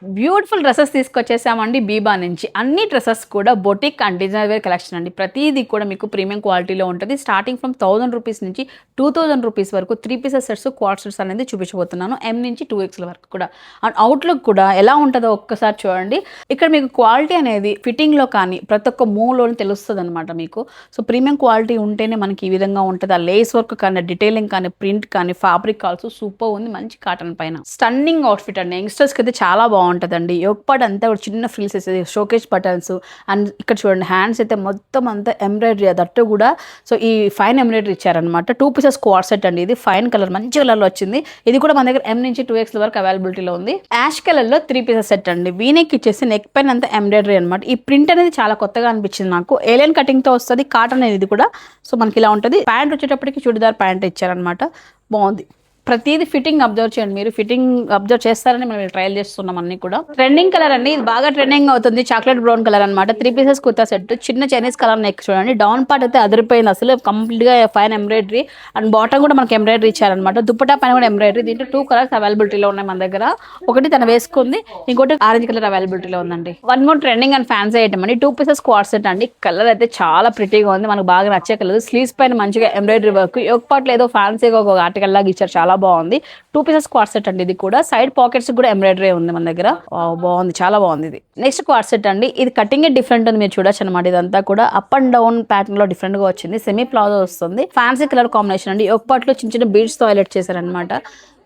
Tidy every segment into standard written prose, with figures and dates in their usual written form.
Beautiful dresses తీసుకొచ్చేసామండి Biba నుంచి. అన్ని dresses కూడా boutique and designer wear collection అండి. ప్రతిదీ కూడా మీకు ప్రీమియం క్వాలిటీలో ఉంటుంది. స్టార్టింగ్ ఫ్రమ్ 1000 రూపీస్ నుంచి 2000 రూపీస్ వరకు 3 పీసెస్ సెట్స్, క్వాడ్ సెట్స్ అనేది చూపించబోతున్నాను. M నుంచి 2X వరకు కూడా. అండ్ అవుట్లుక్ కూడా ఎలా ఉంటుందో ఒక్కసారి చూడండి. ఇక్కడ మీకు క్వాలిటీ అనేది ఫిట్టింగ్లో కానీ ప్రతి ఒక్క మూవ్లోనే తెలుస్తుంది అనమాట మీకు. సో ప్రీమియం క్వాలిటీ ఉంటేనే మనకి ఈ విధంగా ఉంటుంది. ఆ లేస్ వర్క్ కానీ, డీటెయిలింగ్ కానీ, ప్రింట్ కానీ, ఫ్యాబ్రిక్ ఆల్సో సూపర్ ఉంది. మంచి కాటన్ పైన స్టన్నింగ్ అవుట్ఫిట్ అండి. యంగ్స్టర్స్కి అయితే చాలా బాగుంటుందండి. యోక్ పార్ట్ అంతా కూడా చిన్న ఫ్రిల్స్ వేసేది, షోకేజ్ బటన్స్. అండ్ ఇక్కడ చూడండి హ్యాండ్స్ అయితే మొత్తం అంతా ఎంబ్రాయిడరీ, అదట్టు కూడా సో ఈ ఫైన్ ఎంబ్రాయిడరీ ఇచ్చారనమాట. 2 పీసెస్ క్వాడ్ సెట్ అండి. ఇది ఫైన్ కలర్, మంచి కలర్ లో వచ్చింది. ఇది కూడా మన దగ్గర M నుంచి 2X వరకు అవైలబిలిటీలో ఉంది. యాష్ కలర్ లో 3 పీసెస్ సెట్ అండి. వీనెక్ ఇచ్చేసి నెక్ పైన అంతా ఎంబ్రాయిడరీ అనమాట. ఈ ప్రింట్ అనేది చాలా కొత్తగా అనిపించింది నాకు. ఏలియన్ కటింగ్ తో వస్తుంది. కాటన్ అనేది ఇది కూడా. సో మనకి ఇలా ఉంటుంది. ప్యాంట్ వచ్చేటప్పటికి చుడిదార్ ప్యాంట్ ఇచ్చారనమాట. బాగుంది. ప్రతిదీ ఫిట్టింగ్ అబ్జర్వ్ చేయండి. మీరు ఫిట్టింగ్ అబ్జర్వ్ చేస్తారని మనం ట్రయల్ చేస్తున్నాం. అన్ని కూడా ట్రెండింగ్ కలర్ అండి. ఇది బాగా ట్రెండింగ్ అవుతుంది. చాక్లెట్ బ్రౌన్ కలర్ అనమాట. 3 పీసెస్ కుర్తా సెట్. చిన్న చైనీస్ కలర్ నెక్ చూడండి. డౌన్ పార్ట్ అయితే అదిరిపోయింది అసలు. కంప్లీట్ గా ఫైన్ ఎంబ్రాయిడరీ అండ్ బాటమ్ కూడా మనకి ఎంబ్రాయిడరీ ఇచ్చారనమాట. దుప్పటా పైన కూడా ఎంబ్రాయిడరీ. దీంట్లో 2 కలర్స్ అవైలబిలిటీలో ఉన్నాయి మన దగ్గర. ఒకటి తను వేసుకుంది, ఇంకోటి ఆరెంజ్ కలర్ అవైలబిలిటీలో ఉందండి. One more trending and fancy item అండి. 2 పీసెస్ క్వాడ్ సెట్ అండి. కలర్ అయితే చాలా ప్రిటీగా ఉంది. మనకు బాగా నచ్చే కలర్. స్లీవ్స్ పైన మంచిగా ఎంబ్రాయిడరీ వర్క్. యోక్ పార్ట్ ఏదో ఫ్యాన్సీగా ఒక ఆర్టికల్ లాగా ఇచ్చారు. చాలా బాగుంది. 2 పీసెస్ క్వాడ్ సెట్ అండి. ఇది కూడా సైడ్ పాకెట్స్ కూడా ఎంబ్రాయిడరీ ఉంది మన దగ్గర. బాగుంది, చాలా బాగుంది. ఇది నెక్స్ట్ క్వాడ్ సెట్ అండి. ఇది కటింగ్ డిఫరెంట్ ఉంది, మీరు చూడొచ్చు అనమాట. ఇదంతా కూడా అప్ అండ్ డౌన్ ప్యాటర్న్ లో డిఫరెంట్ గా వచ్చింది. సెమీ ప్లాజో వస్తుంది. ఫ్యాన్సీ కలర్ కాంబినేషన్ అండి. ఒక పార్ట్ లో చిన్న చిన్న బీడ్స్ తో హైలైట్ చేశారనమాట.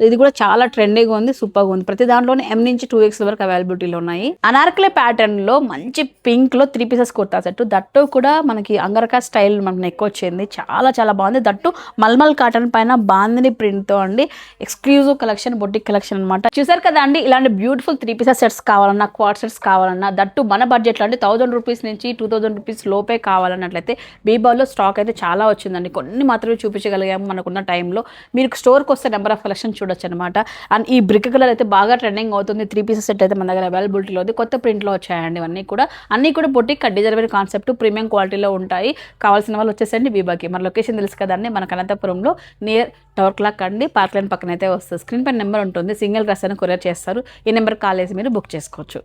ఇది కూడా చాలా ట్రెండీగా ఉంది, సూపర్ గా ఉంది. ప్రతి దాంట్లోనే M నుంచి 2X వరకు అవైలబిలిటీలో ఉన్నాయి. అనార్కలి ప్యాటర్న్ లో మంచి పింక్ లో 3 పీసెస్ కుర్తా సెట్. దట్టు కూడా మనకి అంగరకా స్టైల్ మనకు ఎక్కువ వచ్చింది. చాలా చాలా బాగుంది. దట్టు మల్మల్ కాటన్ పైన బాందిని ప్రింట్ తో అండి. ఎక్స్క్లూజివ్ కలెక్షన్, బొటిక్ కలెక్షన్ అనమాట. చూసారు కదా అండి. ఇలాంటి బ్యూటిఫుల్ 3 పీసెస్ సెట్స్ కావాలన్నా, క్వాడ్ సెట్స్ కావాలన్నా, దట్టు మన బడ్జెట్ లో అంటే 1000 రూపీస్ నుంచి 2000 రూపీస్ లోపే కావాలన్నట్లయితే బీబాలో స్టాక్ అయితే చాలా వచ్చిందండి. కొన్ని మాత్రమే చూపించగలిగాము మనకున్న టైంలో. మీరు స్టోర్కి వస్తే నెంబర్ ఆఫ్ కలెక్షన్ చూడొచ్చు అనమాట. అండ్ ఈ బ్రిక్ కలర్ అయితే బాగా ట్రెండింగ్ అవుతుంది. 3 పీసెస్ సెట్ అయితే మన దగ్గర అవైలబిలిటీలో ఉంది. కొత్త ప్రింట్లో వచ్చాయండి ఇవన్నీ కూడా. అన్నీ కూడా బొటిక్ డిజైనర్ కాన్సెప్ట్, ప్రీమియం క్వాలిటీలో ఉంటాయి. కావాల్సిన వాళ్ళు వచ్చేసండి బీబాకి. మన లొకేషన్ తెలుసు కదండి, మన అనంతపురంలో నియర్ టవర్ క్లాక్ అండి. పార్క్ లైన్ పక్కన అయితే వస్తుంది. స్క్రీన్ పైన నెంబర్ ఉంటుంది. సింగిల్ డ్రెస్ అని కొరియర్ చేస్తారు. ఈ నెంబర్ కాల్ చేసి మీరు బుక్ చేసుకోవచ్చు.